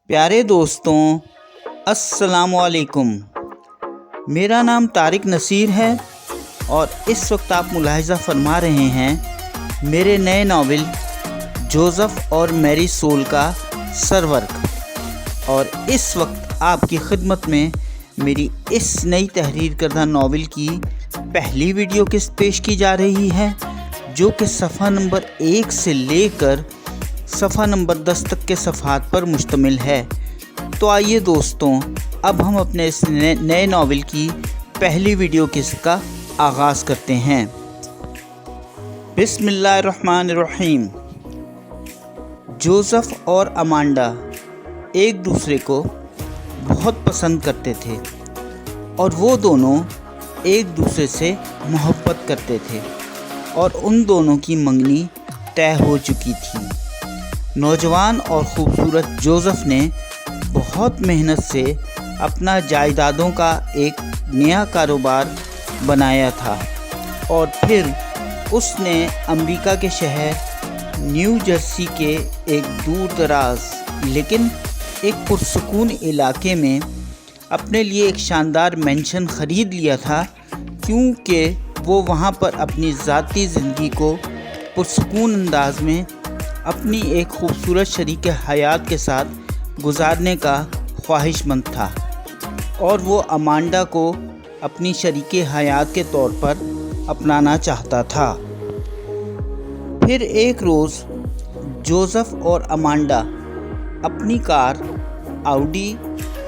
प्यारे दोस्तों, अस्सलाम वालेकुम। मेरा नाम तारिक नसीर है और इस वक्त आप मुलाहिज़ा फरमा रहे हैं मेरे नए नावल जोसेफ और मैरी सोल का सरवर्क। और इस वक्त आपकी खिदमत में मेरी इस नई तहरीर करदा नावल की पहली वीडियो किस्त पेश की जा रही है, जो कि सफ़ा नंबर 1 से लेकर सफ़ा नंबर 10 तक के सफ़हात पर मुश्तमिल है। तो आइए दोस्तों, अब हम अपने इस नए नावल की पहली वीडियो किस्त का आगाज़ करते हैं। बिस्मिल्लाहिर्रहमानिर्रहीम। जोसेफ और अमांडा एक दूसरे को बहुत पसंद करते थे और वो दोनों एक दूसरे से मोहब्बत करते थे और उन दोनों की मंगनी तय हो चुकी थी। नौजवान और ख़ूबसूरत जोसेफ ने बहुत मेहनत से अपना जायदादों का एक नया कारोबार बनाया था और फिर उसने अमेरिका के शहर न्यू जर्सी के एक दूर दराज लेकिन एक पुरसुकून इलाके में अपने लिए एक शानदार मेंशन ख़रीद लिया था, क्योंकि वो वहाँ पर अपनी ज़ाती ज़िंदगी को पुरसुकून अंदाज में अपनी एक खूबसूरत शरीक हयात के साथ गुजारने का ख्वाहिशमंद था और वो अमांडा को अपनी शरीक हयात के तौर पर अपनाना चाहता था। फिर एक रोज़ जोसेफ और अमांडा अपनी कार ऑडी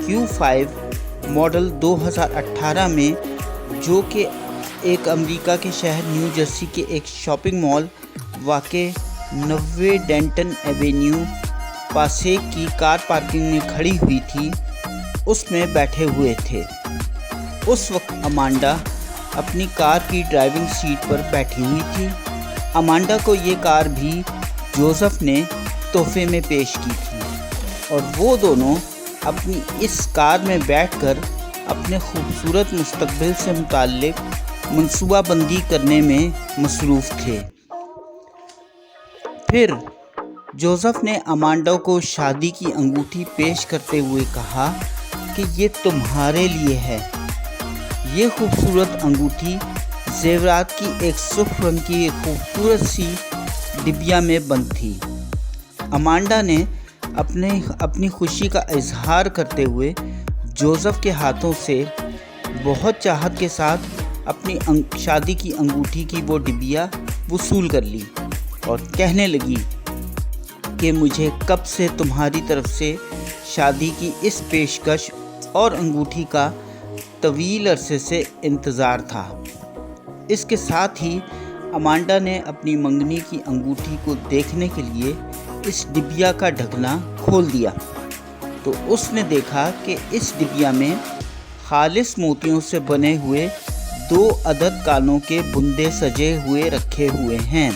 Q5 मॉडल 2018 में, जो कि एक अमेरिका के शहर न्यू जर्सी के एक शॉपिंग मॉल वाक़े 90 डेंटन एवेन्यू पासे की कार पार्किंग में खड़ी हुई थी, उसमें बैठे हुए थे। उस वक्त अमांडा अपनी कार की ड्राइविंग सीट पर बैठी हुई थी। अमांडा को ये कार भी जोसेफ ने तोहफे में पेश की थी और वो दोनों अपनी इस कार में बैठकर अपने खूबसूरत मुस्तकबिल से मुताल्लिक मंसूबाबंदी करने में मसरूफ़ थे। फिर जोसेफ ने अमांडा को शादी की अंगूठी पेश करते हुए कहा कि ये तुम्हारे लिए है। ये खूबसूरत अंगूठी ज़ेवरात की एक सुर्ख रंग की खूबसूरत सी डिबिया में बंद थी। अमांडा ने अपनी खुशी का इजहार करते हुए जोसेफ के हाथों से बहुत चाहत के साथ अपनी शादी की अंगूठी की वो डिबिया वसूल कर ली और कहने लगी कि मुझे कब से तुम्हारी तरफ से शादी की इस पेशकश और अंगूठी का तवील अरसे से इंतज़ार था। इसके साथ ही अमांडा ने अपनी मंगनी की अंगूठी को देखने के लिए इस डिबिया का ढकना खोल दिया तो उसने देखा कि इस डिबिया में खालिस मोतियों से बने हुए 2 अदद कानों के बुंदे सजे हुए रखे हुए हैं,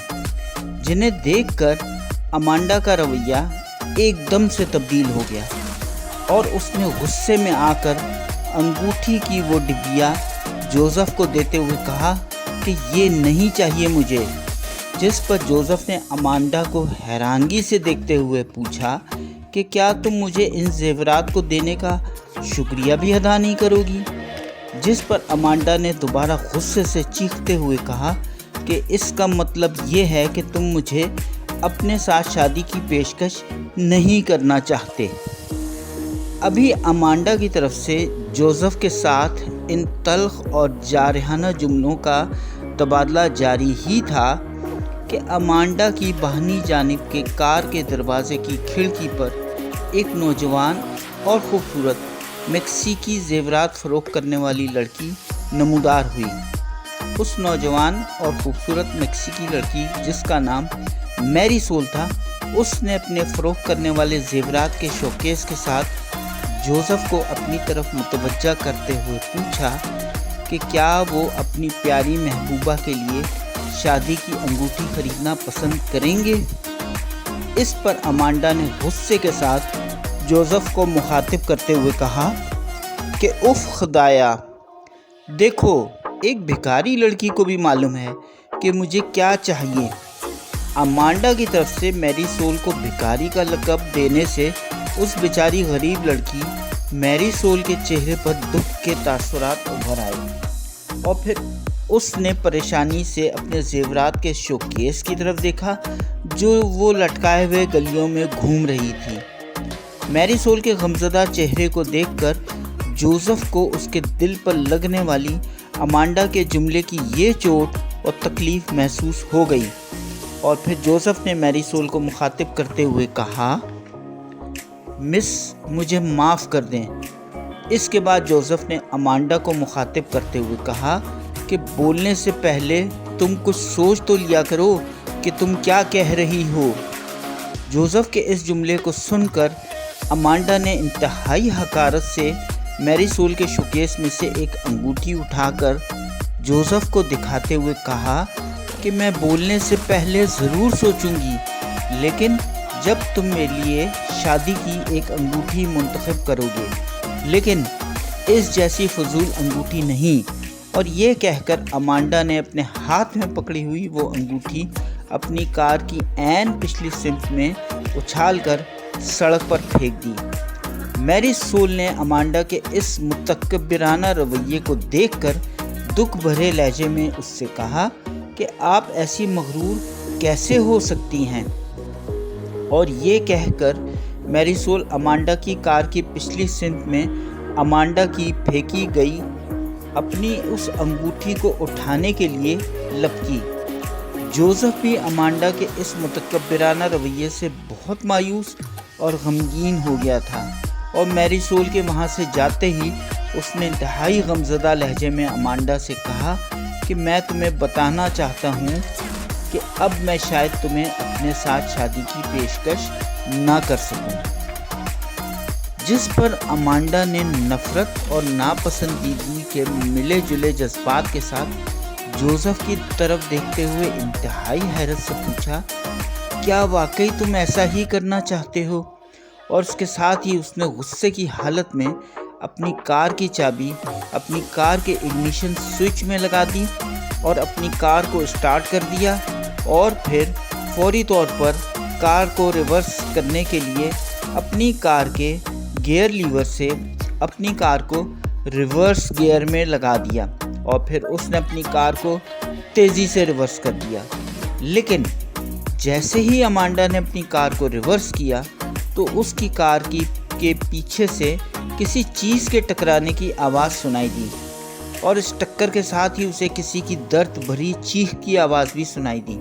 जिन्हें देखकर अमांडा का रवैया एकदम से तब्दील हो गया और उसने गुस्से में आकर अंगूठी की वो डिबिया जोसेफ को देते हुए कहा कि ये नहीं चाहिए मुझे। जिस पर जोसेफ ने अमांडा को हैरानगी से देखते हुए पूछा कि क्या तुम मुझे इन ज़ेवरात को देने का शुक्रिया भी अदा नहीं करोगी? जिस पर अमांडा ने दोबारा गुस्से से चीखते हुए कहा कि इसका मतलब ये है कि तुम मुझे अपने साथ शादी की पेशकश नहीं करना चाहते। अभी अमांडा की तरफ से जोसेफ के साथ इन तल्ख और जारहाना जुमलों का तबादला जारी ही था कि अमांडा की बाहनी जानिब के कार के दरवाजे की खिड़की पर एक नौजवान और ख़ूबसूरत मेक्सिकी ज़ेवरात फ़रोख्त करने वाली लड़की नमूदार हुई। उस नौजवान और ख़ूबसूरत मेक्सिकी लड़की, जिसका नाम मैरी सोल था, उसने अपने फ़रोख्त करने वाले ज़ेवरात के शोकेस के साथ जोसेफ को अपनी तरफ मुतवज्जा करते हुए पूछा कि क्या वो अपनी प्यारी महबूबा के लिए शादी की अंगूठी खरीदना पसंद करेंगे। इस पर अमांडा ने गुस्से के साथ जोसेफ को मुखातिब करते हुए कहा कि उफ़ खुदाया, देखो, एक भिखारी लड़की को भी मालूम है कि मुझे क्या चाहिए। अमांडा की तरफ से मैरी सोल को भिखारी का लक़ब देने से उस बेचारी गरीब लड़की मैरी सोल के चेहरे पर दुख के तासुरात उभर आए और फिर उसने परेशानी से अपने जेवरात के शोकेस की तरफ देखा जो वो लटकाए हुए गलियों में घूम रही थी। मैरी सोल के गमज़दा चेहरे को देखकर जोसेफ को उसके दिल पर लगने वाली अमांडा के जुमले की ये चोट और तकलीफ़ महसूस हो गई और फिर जोसेफ ने मैरी सोल को मुखातिब करते हुए कहा, मिस मुझे माफ़ कर दें। इसके बाद जोसेफ ने अमांडा को मुखातिब करते हुए कहा कि बोलने से पहले तुम कुछ सोच तो लिया करो कि तुम क्या कह रही हो। जोसेफ के इस जुमले को सुनकर अमांडा ने इंतहाई हकारत से मैरी सोल के शोकेस में से एक अंगूठी उठाकर जोसेफ को दिखाते हुए कहा कि मैं बोलने से पहले ज़रूर सोचूंगी, लेकिन जब तुम मेरे लिए शादी की एक अंगूठी मुंतखब करोगे, लेकिन इस जैसी फजूल अंगूठी नहीं। और ये कहकर अमांडा ने अपने हाथ में पकड़ी हुई वो अंगूठी अपनी कार की ऐन पिछली सिम्त में उछालकर सड़क पर फेंक दी। मैरी सोल ने अमांडा के इस मुतकब्बिराना रवैये को देखकर दुख भरे लहजे में उससे कहा कि आप ऐसी मगरूर कैसे हो सकती हैं। और ये कहकर मैरी सोल अमांडा की कार की पिछली सिम्त में अमांडा की फेंकी गई अपनी उस अंगूठी को उठाने के लिए लपकी। जोसेफ भी अमांडा के इस मुतकब्बिराना रवैये से बहुत मायूस और गमगीन हो गया था और मैरी सोल के वहाँ से जाते ही उसने इंतहाई गमज़दा लहजे में अमांडा से कहा कि मैं तुम्हें बताना चाहता हूँ कि अब मैं शायद तुम्हें अपने साथ शादी की पेशकश ना कर सकूं। जिस पर अमांडा ने नफ़रत और नापसंदीदगी के मिले जुले जज्बात के साथ जोसेफ की तरफ देखते हुए इंतहाई हैरत से पूछा, क्या वाकई तुम ऐसा ही करना चाहते हो? और उसके साथ ही उसने गुस्से की हालत में अपनी कार की चाबी अपनी कार के इग्निशन स्विच में लगा दी और अपनी कार को स्टार्ट कर दिया और फिर फौरी तौर पर कार को रिवर्स करने के लिए अपनी कार के गियर लीवर से अपनी कार को रिवर्स गियर में लगा दिया और फिर उसने अपनी कार को तेज़ी से रिवर्स कर दिया। लेकिन जैसे ही अमांडा ने अपनी कार को रिवर्स किया तो उसकी कार के पीछे से किसी चीज़ के टकराने की आवाज़ सुनाई दी और इस टक्कर के साथ ही उसे किसी की दर्द भरी चीख की आवाज़ भी सुनाई दी।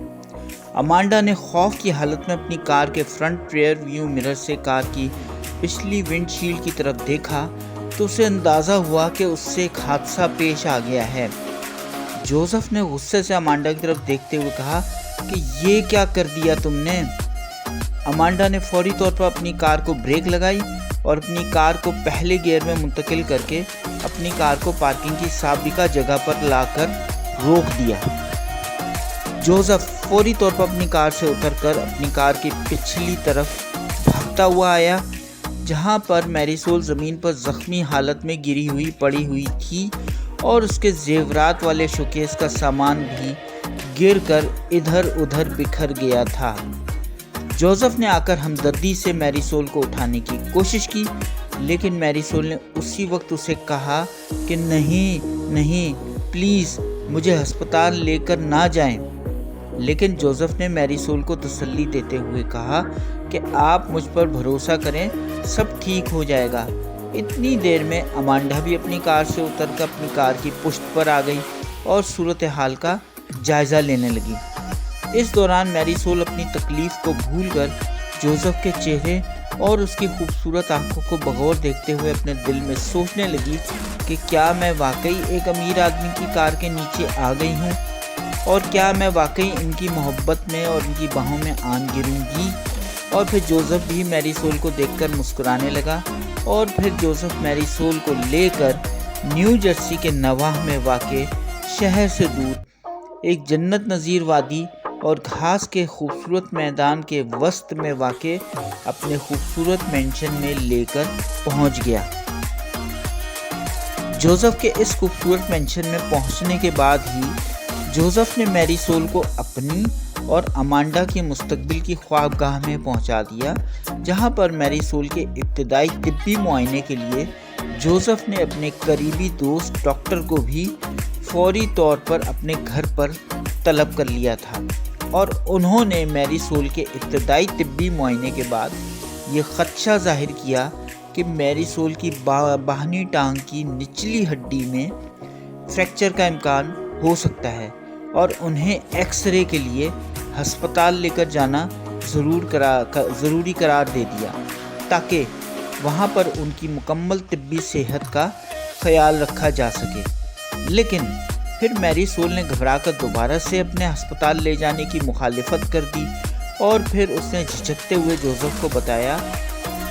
अमांडा ने खौफ की हालत में अपनी कार के फ्रंट रियर व्यू मिरर से कार की पिछली विंडशील्ड की तरफ देखा तो उसे अंदाज़ा हुआ कि उससे एक हादसा पेश आ गया है। जोसेफ ने गुस्से से अमांडा की तरफ देखते हुए कहा कि ये क्या कर दिया तुमने। अमांडा ने फौरी तौर पर अपनी कार को ब्रेक लगाई और अपनी कार को पहले गियर में मुंतकिल करके अपनी कार को पार्किंग की साबिका जगह पर लाकर रोक दिया। जोसेफ फौरी तौर पर अपनी कार से उतरकर अपनी कार की पिछली तरफ भागता हुआ आया, जहां पर मैरी सोल ज़मीन पर ज़ख्मी हालत में गिरी हुई पड़ी हुई थी और उसके जेवरात वाले शोकेस का सामान भी गिरकर इधर उधर बिखर गया था। जोसेफ ने आकर हमदर्दी से मैरी सोल को उठाने की कोशिश की, लेकिन मैरी सोल ने उसी वक्त उसे कहा कि नहीं नहीं, प्लीज़ मुझे अस्पताल लेकर ना जाएं। लेकिन जोसेफ ने मैरी सोल को तसल्ली देते हुए कहा कि आप मुझ पर भरोसा करें, सब ठीक हो जाएगा। इतनी देर में अमांडा भी अपनी कार से उतरकर अपनी कार की पुश्त पर आ गई और सूरत हाल का जायज़ा लेने लगी। इस दौरान मैरी सोल अपनी तकलीफ़ को भूलकर जोसेफ के चेहरे और उसकी खूबसूरत आंखों को बगौर देखते हुए अपने दिल में सोचने लगी कि क्या मैं वाकई एक अमीर आदमी की कार के नीचे आ गई हूँ और क्या मैं वाकई इनकी मोहब्बत में और इनकी बाहों में आन गिरूंगी। और फिर जोसेफ भी मैरी सोल को देखकर मुस्कुराने लगा और फिर जोसेफ मैरी सोल को लेकर न्यू जर्सी के नवाह में वाक़ शहर से दूर एक जन्नत नज़ीर वादी और घास के खूबसूरत मैदान के वस्त में वाक़ अपने खूबसूरत मेंशन में लेकर पहुंच गया। जोसेफ के इस खूबसूरत मेंशन में पहुंचने के बाद ही जोसेफ ने मैरी सोल को अपनी اور امانڈا کے مستقبل کی خوابگاہ میں پہنچا دیا، جہاں پر میری سول کے ابتدائی طبی معائنے کے لیے جوزف نے اپنے قریبی دوست ڈاکٹر کو بھی فوری طور پر اپنے گھر پر طلب کر لیا تھا، اور انہوں نے میری سول کے ابتدائی طبی معائنے کے بعد یہ خدشہ ظاہر کیا کہ میری سول کی باہنی ٹانگ کی نچلی ہڈی میں فریکچر کا امکان ہو سکتا ہے، اور انہیں ایکس رے کے لیے ہسپتال لے کر جانا ضروری قرار دے دیا تاکہ وہاں پر ان کی مکمل طبی صحت کا خیال رکھا جا سکے۔ لیکن پھر میری سول نے گھبرا کر دوبارہ سے اپنے ہسپتال لے جانے کی مخالفت کر دی، اور پھر اس نے جھجکتے ہوئے جوزف کو بتایا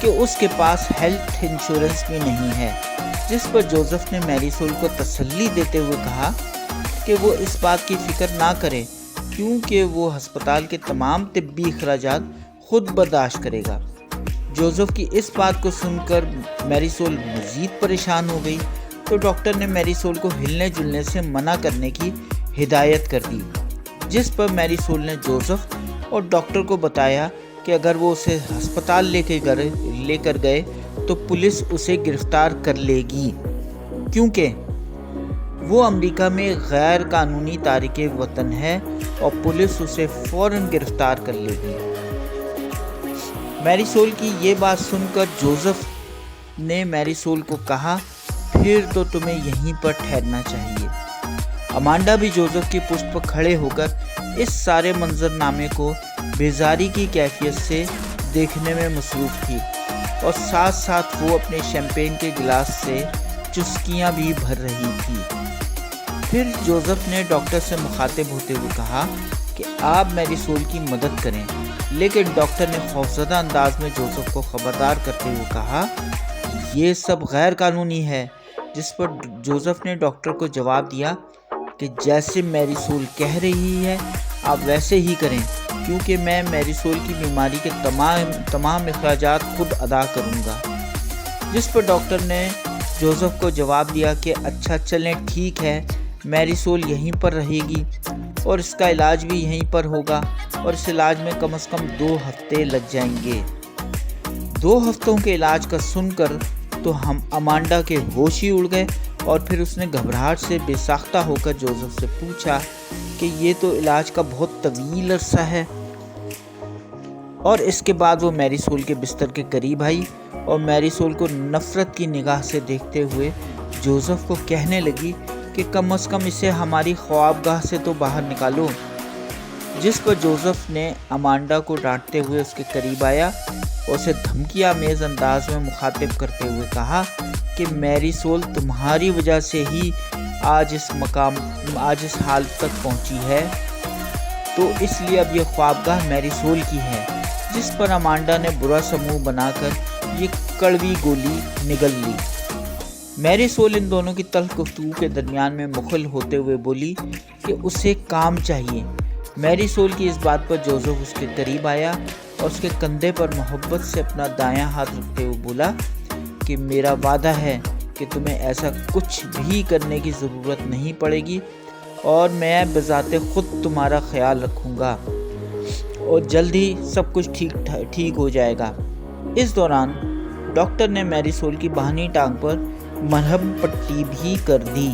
کہ اس کے پاس ہیلتھ انشورنس بھی نہیں ہے، جس پر جوزف نے میری سول کو تسلی دیتے ہوئے کہا کہ وہ اس بات کی فکر نہ کرے کیونکہ وہ ہسپتال کے تمام طبی اخراجات خود برداشت کرے گا۔ جوزف کی اس بات کو سن کر میری سول مزید پریشان ہو گئی، تو ڈاکٹر نے میری سول کو ہلنے جلنے سے منع کرنے کی ہدایت کر دی، جس پر میری سول نے جوزف اور ڈاکٹر کو بتایا کہ اگر وہ اسے ہسپتال لے کر گئے تو پولیس اسے گرفتار کر لے گی، کیونکہ وہ امریکہ میں غیر قانونی تارک وطن ہے اور پولیس اسے فوراً گرفتار کر لے گی۔ میری سول کی یہ بات سن کر جوزف نے میری سول کو کہا، پھر تو تمہیں یہیں پر ٹھہرنا چاہیے۔ امانڈا بھی جوزف کی پشت پر کھڑے ہو کر اس سارے منظرنامے کو بیزاری کی کیفیت سے دیکھنے میں مصروف تھی، اور ساتھ ساتھ وہ اپنے شیمپین کے گلاس سے چسکیاں بھی بھر رہی تھی۔ پھر جوزف نے ڈاکٹر سے مخاطب ہوتے ہوئے کہا کہ آپ میری سول کی مدد کریں، لیکن ڈاکٹر نے خوفزدہ انداز میں جوزف کو خبردار کرتے ہوئے کہا یہ سب غیر قانونی ہے، جس پر جوزف نے ڈاکٹر کو جواب دیا کہ جیسے میری سول کہہ رہی ہے آپ ویسے ہی کریں، کیونکہ میں میری سول کی بیماری کے تمام اخراجات خود ادا کروں گا۔ جس پر ڈاکٹر نے جوزف کو جواب دیا کہ اچھا چلیں ٹھیک ہے، میری سول یہیں پر رہے گی اور اس کا علاج بھی یہیں پر ہوگا، اور اس علاج میں کم از کم 2 ہفتے لگ جائیں گے۔ 2 ہفتوں کے علاج کا سن کر تو ہم امانڈا کے ہوش ہی اڑ گئے، اور پھر اس نے گھبراہٹ سے بے ساختہ ہو کر جوزف سے پوچھا کہ یہ تو علاج کا بہت طویل عرصہ ہے، اور اس کے بعد وہ میری سول کے بستر کے قریب آئی اور میری سول کو نفرت کی نگاہ سے دیکھتے ہوئے جوزف کو کہنے لگی کہ کم از کم اسے ہماری خوابگاہ سے تو باہر نکالو۔ جس پر جوزف نے امانڈا کو ڈانٹتے ہوئے اس کے قریب آیا اور اسے دھمکی آمیز انداز میں مخاطب کرتے ہوئے کہا کہ میری سول تمہاری وجہ سے ہی آج اس حال تک پہنچی ہے، تو اس لیے اب یہ خوابگاہ میری سول کی ہے۔ جس پر امانڈا نے برا سا منہ بنا کر یہ کڑوی گولی نگل لی۔ میری سول ان دونوں کی تلخ گفتگو کے درمیان میں مخل ہوتے ہوئے بولی کہ اسے کام چاہیے۔ میری سول کی اس بات پر جوزف اس کے قریب آیا اور اس کے کندھے پر محبت سے اپنا دایاں ہاتھ رکھتے ہوئے بولا کہ میرا وعدہ ہے کہ تمہیں ایسا کچھ بھی کرنے کی ضرورت نہیں پڑے گی، اور میں بذات خود تمہارا خیال رکھوں گا، اور جلد ہی سب کچھ ٹھیک ہو جائے گا۔ اس دوران ڈاکٹر نے میری سول کی باہنی ٹانگ پر مرہم پٹی بھی کر دی،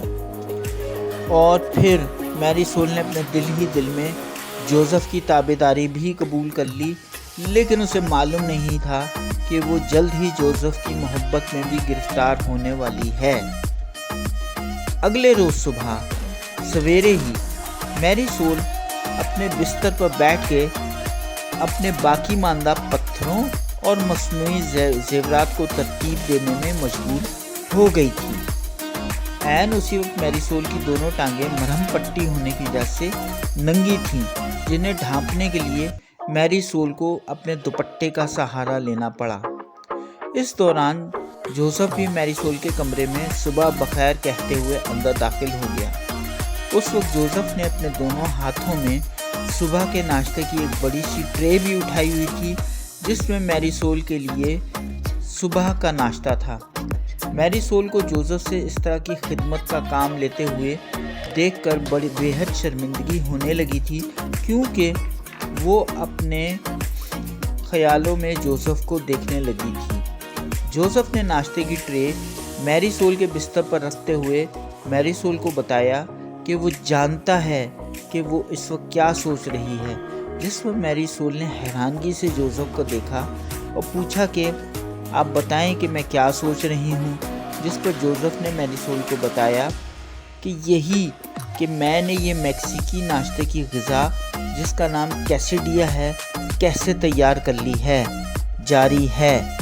اور پھر میری سول نے اپنے دل میں جوزف کی تابعداری بھی قبول کر لی، لیکن اسے معلوم نہیں تھا کہ وہ جلد ہی جوزف کی محبت میں بھی گرفتار ہونے والی ہے۔ اگلے روز صبح سویرے ہی میری سول اپنے بستر پر بیٹھ کے اپنے باقی ماندہ پتھروں اور مصنوعی زیورات کو ترتیب دینے میں مشغول ہو گئی تھی۔ عین اسی وقت میری سول کی دونوں ٹانگیں مرہم پٹی ہونے کی وجہ سے ننگی تھیں، جنہیں ڈھانپنے کے لیے میری سول کو اپنے دوپٹے کا سہارا لینا پڑا۔ اس دوران جوزف بھی میری سول کے کمرے میں صبح بخیر کہتے ہوئے اندر داخل ہو گیا۔ اس وقت جوزف نے اپنے دونوں ہاتھوں میں صبح کے ناشتے کی ایک بڑی سی ٹرے بھی اٹھائی ہوئی تھی، جس میں میری سول کے لیے صبح کا ناشتہ تھا۔ میری سول کو جوزف سے اس طرح کی خدمت کا کام لیتے ہوئے دیکھ کر بڑی بے حد شرمندگی ہونے لگی تھی، کیونکہ وہ اپنے خیالوں میں جوزف کو دیکھنے لگی تھی۔ جوزف نے ناشتے کی ٹرے میری سول کے بستر پر رکھتے ہوئے میری سول کو بتایا کہ وہ جانتا ہے کہ وہ اس وقت کیا سوچ رہی ہے، جس پر میری سول نے حیرانگی سے جوزف کو دیکھا اور پوچھا کہ آپ بتائیں کہ میں کیا سوچ رہی ہوں، جس پر جوزف نے میری سول کو بتایا کہ یہی کہ میں نے یہ میکسیکی ناشتے کی غذا جس کا نام کیسیڈیا ہے کیسے تیار کر لی ہے۔ جاری ہے۔